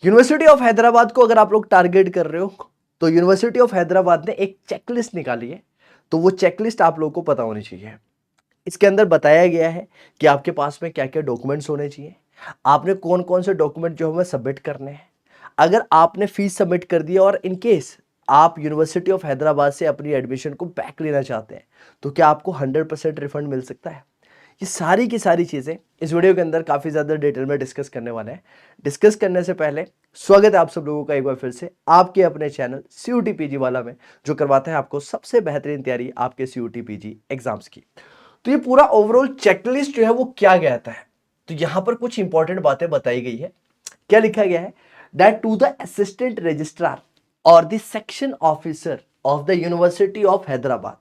University of Hyderabad को अगर आप लोग टारगेट कर रहे हो तो यूनिवर्सिटी ऑफ हैदराबाद ने एक चेकलिस्ट निकाली है, तो वो चेकलिस्ट आप लोगों को पता होनी चाहिए। इसके अंदर बताया गया है कि आपके पास में क्या क्या डॉक्यूमेंट्स होने चाहिए, आपने कौन कौन से डॉक्यूमेंट जो हमें सबमिट करने हैं। अगर आपने फीस सबमिट कर दिया और इन केस आप यूनिवर्सिटी ऑफ हैदराबाद से अपनी एडमिशन को बैक लेना चाहते हैं तो क्या आपको 100% रिफंड मिल सकता है। ये सारी की सारी चीज़ें इस वीडियो के अंदर काफ़ी ज़्यादा डिटेल में डिस्कस करने वाले हैं। डिस्कस करने से पहले स्वागत है आप सब लोगों का एक बार फिर से आपके अपने चैनल CUET PG वाला में, जो करवाता है आपको सबसे बेहतरीन तैयारी आपके CUET PG एग्जाम्स की। तो ये पूरा ओवरऑल चेकलिस्ट जो है वो क्या कहता है, तो यहां पर कुछ इंपॉर्टेंट बातें बताई गई है। क्या लिखा गया है, that to the assistant registrar और the section officer of the university of Hyderabad,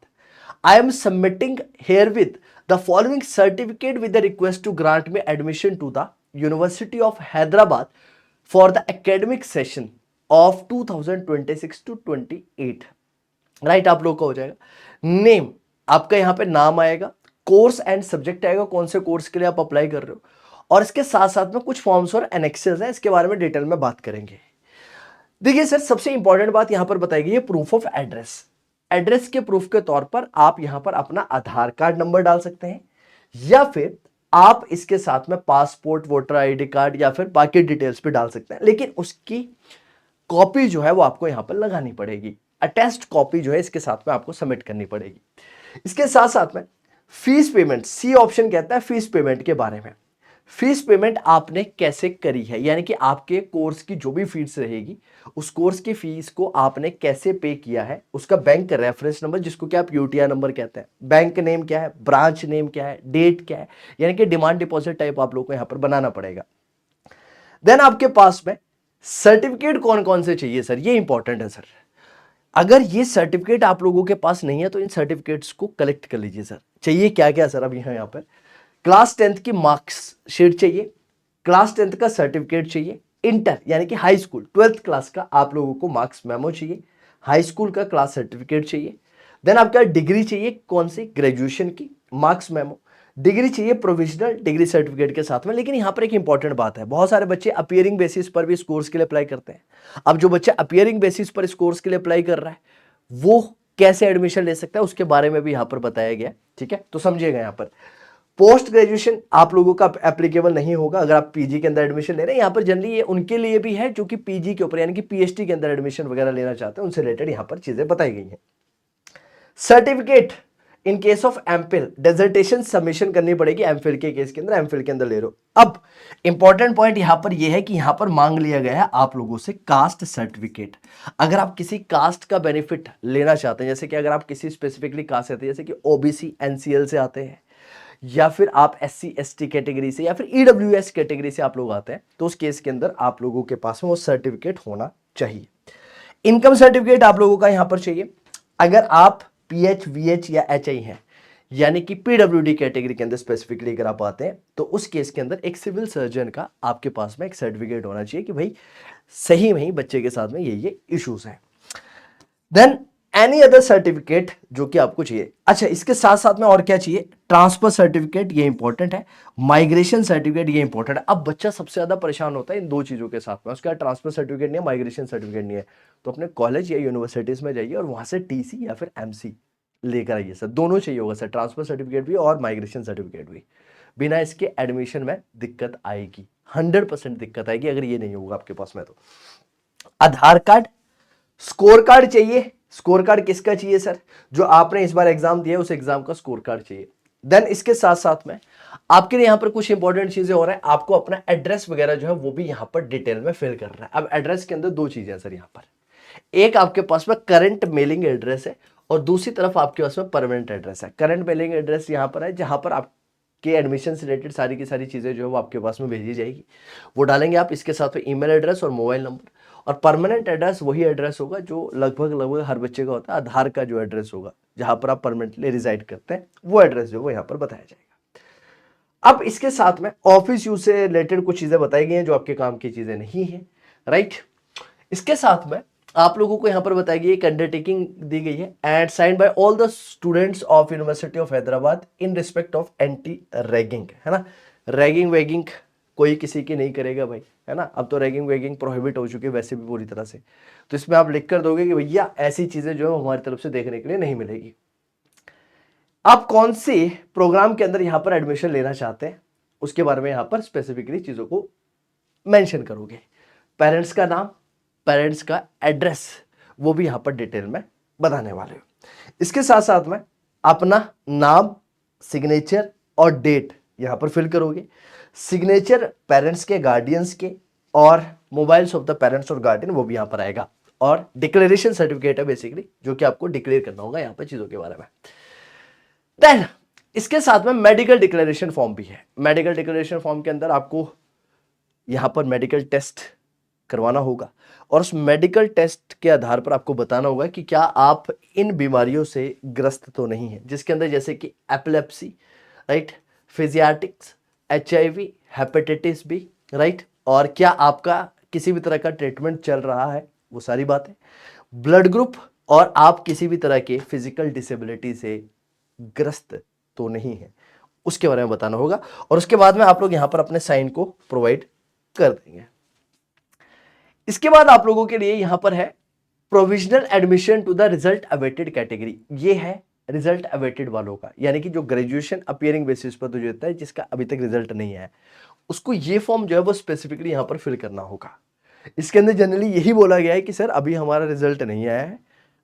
I am submitting herewith the following certificate with the request to grant me admission to the University of Hyderabad for the academic session of 2026 to 28। Right, आप लोग का हो जाएगा name, आपका यहाँ पे नाम आएगा, कोर्स एंड सब्जेक्ट आएगा, कौन से कोर्स के लिए आप अप्लाई कर रहे हो, और इसके साथ साथ में कुछ फॉर्म्स और एनेक्सेस हैं, इसके बारे में डिटेल में बात करेंगे। देखिए सर, सबसे इंपॉर्टेंट बात यहां पर बताई गई है प्रूफ ऑफ एड्रेस। एड्रेस के प्रूफ के तौर पर आप यहां पर अपना आधार कार्ड नंबर डाल सकते हैं, या फिर आप इसके साथ में पासपोर्ट, वोटर आईडी कार्ड या फिर बाकी डिटेल्स भी डाल सकते हैं, लेकिन उसकी कॉपी जो है वो आपको यहां पर लगानी पड़ेगी। अटेस्ट कॉपी जो है इसके साथ में आपको सबमिट करनी पड़ेगी। इसके साथ साथ में फीस पेमेंट, सी ऑप्शन कहता है फीस पेमेंट के बारे में। फीस पेमेंट आपने कैसे करी है, यानी कि आपके कोर्स की जो भी फीस रहेगी उस कोर्स की फीस को आपने कैसे पे किया है, उसका बैंक रेफरेंस नंबर, जिसको क्या आप UTR नंबर कहते हैं, बैंक नेम क्या है, ब्रांच नेम क्या है, डेट क्या है, यानी कि डिमांड डिपॉजिट टाइप आप लोग को यहां पर बनाना पड़ेगा। देन आपके पास में सर्टिफिकेट कौन कौन से चाहिए सर, ये इंपॉर्टेंट है सर। अगर ये सर्टिफिकेट आप लोगों के पास नहीं है तो इन सर्टिफिकेट्स को कलेक्ट कर लीजिए सर। चाहिए क्या क्या सर, अब यहाँ पर क्लास 10th की मार्क्स शीट चाहिए, क्लास 10th का सर्टिफिकेट चाहिए, इंटर यानी कि हाई स्कूल 12th क्लास का आप लोगों को मार्क्स मेमो चाहिए, हाई स्कूल का क्लास सर्टिफिकेट चाहिए। देन आपका डिग्री चाहिए, कौन सी, ग्रेजुएशन की, मार्क्स मेमो, डिग्री चाहिए प्रोविजनल डिग्री सर्टिफिकेट के साथ में। लेकिन यहां पर एक इंपॉर्टेंट बात है, बहुत सारे बच्चे अपीयरिंग बेसिस पर भी इस कोर्स के लिए अप्लाई करते हैं। अब जो बच्चा अपीयरिंग बेसिस पर इस कोर्स के लिए अप्लाई कर रहा है वो कैसे एडमिशन ले सकता है उसके बारे में भी यहां पर बताया गया। ठीक है, तो समझिएगा, यहां पर पोस्ट ग्रेजुएशन आप लोगों का एप्लीकेबल नहीं होगा अगर आप पीजी के अंदर एडमिशन ले रहे हैं। यहां पर जनरली ये उनके लिए भी है जो कि पीजी के ऊपर यानी कि PhD के अंदर एडमिशन वगैरह लेना चाहते हैं, उनसे रिलेटेड यहां पर चीजें बताई गई हैं। Certificate in case of MPhil dissertation submission करनी पड़ेगी, एमफिल के केस के अंदर, एमफिल के अंदर ले रहे हो। अब इंपॉर्टेंट पॉइंट यहां पर यह है कि यहां पर मांग लिया गया है आप लोगों से कास्ट सर्टिफिकेट। अगर आप किसी कास्ट का बेनिफिट लेना चाहते हैं, जैसे कि अगर आप किसी स्पेसिफिकली कास्ट से आते हैं, जैसे कि OBC NCL से आते हैं, या फिर आप SC ST कैटेगरी से, या फिर EWS कैटेगरी से आप लोग आते हैं, तो उस केस के अंदर आप लोगों के पास में वो सर्टिफिकेट होना चाहिए। इनकम सर्टिफिकेट आप लोगों का यहां पर चाहिए। अगर आप PH VH या HI हैं, यानी कि PWD कैटेगरी के अंदर स्पेसिफिकली अगर आप आते हैं, तो उस केस के अंदर एक सिविल सर्जन का आपके पास में एक सर्टिफिकेट होना चाहिए कि भाई सही में ही बच्चे के साथ में ये इश्यूज हैं। देन एनी अदर सर्टिफिकेट जो कि आपको चाहिए। अच्छा, इसके साथ साथ में और क्या चाहिए, ट्रांसफर सर्टिफिकेट, ये इंपॉर्टेंट है, माइग्रेशन सर्टिफिकेट, ये इंपॉर्टेंट है। अब बच्चा सबसे ज्यादा परेशान होता है इन दो चीजों के साथ में, उसका ट्रांसफर सर्टिफिकेट नहीं है, माइग्रेशन सर्टिफिकेट नहीं है, तो अपने कॉलेज या यूनिवर्सिटीज में जाइए और वहां से TC या फिर MC लेकर आइए सर। दोनों चाहिए होगा सर, ट्रांसफर सर्टिफिकेट भी और माइग्रेशन सर्टिफिकेट भी। बिना इसके एडमिशन में दिक्कत आएगी, 100% दिक्कत आएगी अगर ये नहीं होगा आपके पास में। तो आधार कार्ड, स्कोर कार्ड चाहिए। स्कोर कार्ड किसका चाहिए सर, जो आपने इस बार एग्जाम दिया उस एग्जाम का स्कोर कार्ड चाहिए। देन इसके साथ साथ में आपके लिए यहां पर कुछ इंपॉर्टेंट चीजें हो रहा है, आपको अपना एड्रेस वगैरह जो है वो भी यहां पर डिटेल में फिल करना है। अब एड्रेस के अंदर दो चीजें हैं सर यहां पर, एक आपके पास में करंट मेलिंग एड्रेस है और दूसरी तरफ आपके पास में परमानेंट एड्रेस है। करंट मेलिंग एड्रेस यहां पर है जहां पर आप के एडमिशन से रिलेटेड सारी की सारी चीज़ें जो है वो आपके पास में भेजी जाएगी, वो डालेंगे आप। इसके साथ में ईमेल एड्रेस और मोबाइल नंबर। और परमानेंट एड्रेस वही एड्रेस होगा जो लगभग हर बच्चे का होता है, आधार का जो एड्रेस होगा जहां पर आप परमानेंटली रिजाइड करते हैं, वो एड्रेस जो है वो यहाँ पर बताया जाएगा। अब इसके साथ में ऑफिस यूज से रिलेटेड कुछ चीज़ें बताई गई हैं जो आपके काम की चीज़ें नहीं है, राइट। इसके साथ में आप लोगों को यहां पर बताई गई एक अंडरटेकिंग दी गई है, and signed by all the students of university of Hyderabad in respect of anti ragging, है ना। रैगिंग वैगिंग कोई किसी की नहीं करेगा भाई, है ना। अब तो रैगिंग वैगिंग प्रोहिबिट हो चुकी है वैसे भी पूरी तरह से। तो इसमें आप लिख कर दोगे कि भैया ऐसी चीजें जो है हमारी तरफ से देखने के लिए नहीं मिलेगी। आप कौन से प्रोग्राम के अंदर यहां पर एडमिशन लेना चाहते हैं उसके बारे में यहां पर स्पेसिफिकली चीजों को मेंशन करोगे। पेरेंट्स का नाम, पेरेंट्स का एड्रेस, वो भी यहां पर डिटेल में बताने वाले हो। इसके साथ साथ में अपना नाम, सिग्नेचर और डेट यहां पर फिल करोगे। सिग्नेचर पेरेंट्स के, गार्डियंस के, और मोबाइल्स ऑफ द पेरेंट्स और गार्डियन वो भी यहां पर आएगा। और डिक्लेरेशन सर्टिफिकेट है बेसिकली, जो कि आपको डिक्लेयर करना होगा यहां पर चीजों के बारे में। देन इसके साथ में मेडिकल डिक्लेरेशन फॉर्म भी है। मेडिकल डिक्लेरेशन फॉर्म के अंदर आपको यहां पर मेडिकल टेस्ट करवाना होगा और उस मेडिकल टेस्ट के आधार पर आपको बताना होगा कि क्या आप इन बीमारियों से ग्रस्त तो नहीं है, जिसके अंदर जैसे कि epilepsy, right, physiatrics, HIV, hepatitis B, right, और क्या आपका किसी भी तरह का ट्रीटमेंट चल रहा है, वो सारी बातें, ब्लड ग्रुप, और आप किसी भी तरह के फिजिकल डिसेबिलिटी से ग्रस्त तो नहीं है, उसके बारे में बताना होगा। और उसके बाद में आप लोग यहां पर अपने साइन को प्रोवाइड कर देंगे। इसके बाद आप लोगों के लिए यहां पर है provisional admission to the result awaited category. ये है रिजल्ट अवेटेड वालों का, यानी कि जो ग्रेजुएशन अपियरिंग बेसिस पर तो जो होता है जिसका अभी तक रिजल्ट नहीं आया, उसको ये फॉर्म जो है वो स्पेसिफिकली यहां पर फिल करना होगा। इसके अंदर जनरली यही बोला गया है कि सर अभी हमारा रिजल्ट नहीं आया है,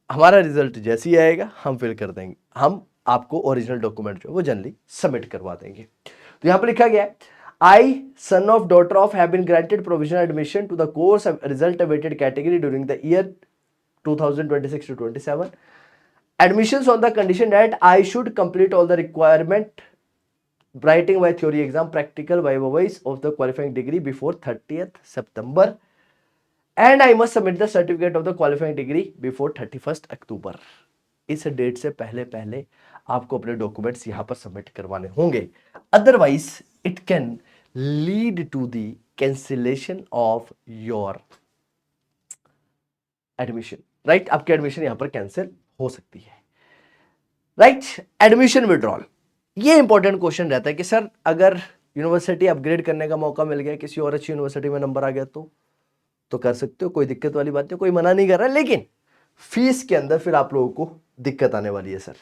हमारा रिजल्ट जैसे ही आएगा हम फिल कर देंगे, हम आपको ओरिजिनल डॉक्यूमेंट जो है वो जनरली सबमिट करवा देंगे। तो यहां पर लिखा गया है, I, son of daughter of, have been granted provisional admission to the course of result awaited category during the year 2026 to 27. Admissions on the condition that I should complete all the requirement writing by theory exam, practical by voice of the qualifying degree before 30th September, and I must submit the certificate of the qualifying degree before 31st October. इस date से पहले पहले आपको अपने documents यहां पर submit करवाने होंगे, otherwise it can lead to the cancellation of your admission, right. आपकी एडमिशन यहां पर कैंसिल हो सकती है, राइट। एडमिशन विड्रॉल, ये इंपॉर्टेंट क्वेश्चन रहता है कि सर अगर यूनिवर्सिटी अपग्रेड करने का मौका मिल गया, किसी और अच्छी यूनिवर्सिटी में नंबर आ गया तो कर सकते हो, कोई दिक्कत वाली बात नहीं, कोई मना नहीं कर रहा है, लेकिन फीस के अंदर फिर आप लोगों को दिक्कत आने वाली है। सर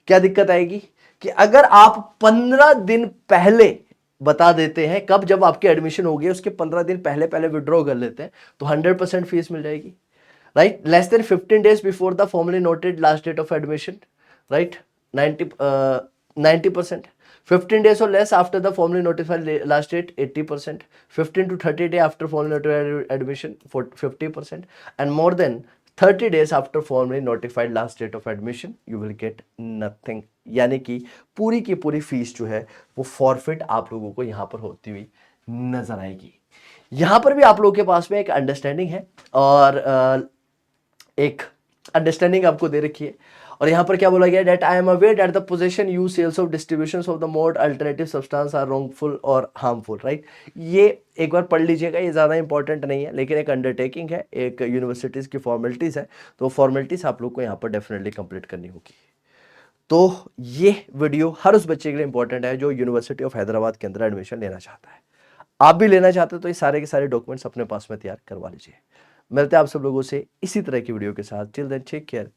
क्या दिक्कत आएगी कि अगर आप 15 दिन पहले बता देते हैं, कब, जब आपकी एडमिशन हो गई उसके 15 दिन पहले पहले विड्रॉ कर लेते हैं तो 100% फीस मिल जाएगी, right. Less than 15 days before the formally noted last date of admission, right, 90%, 15 days or less after the formally notified last date 80%, 15 to 30 days after formally notified admission 50%, and more than 30 days after formally notified last date of admission you will get nothing। यानी कि पूरी की पूरी fees जो है वो forfeit आप लोगों को यहां पर होती हुई नजर आएगी। यहां पर भी आप लोगों के पास में एक अंडरस्टैंडिंग है और एक अंडरस्टैंडिंग आपको दे रखी है, और यहां पर क्या बोला गया, that I am aware that the possession, use, sales of, distribution of the mode alternative substance are wrongful और हार्मफुल, राइट। ये एक बार पढ़ लीजिएगा, ये ज़्यादा इंपॉर्टेंट नहीं है, लेकिन एक अंडरटेकिंग है, एक यूनिवर्सिटीज़ की फॉर्मेलिटीज़ है, तो फॉर्मेलिटीज़ आप लोग को यहाँ पर डेफिनेटली कंप्लीट करनी होगी। तो ये वीडियो हर उस बच्चे के लिए इंपॉर्टेंट है जो यूनिवर्सिटी ऑफ हैदराबाद के अंदर एडमिशन लेना चाहता है। आप भी लेना चाहते हो तो ये सारे के सारे डॉक्यूमेंट्स अपने पास में तैयार करवा लीजिए। मिलते हैं आप सब लोगों से इसी तरह की वीडियो के साथ। Till then take care.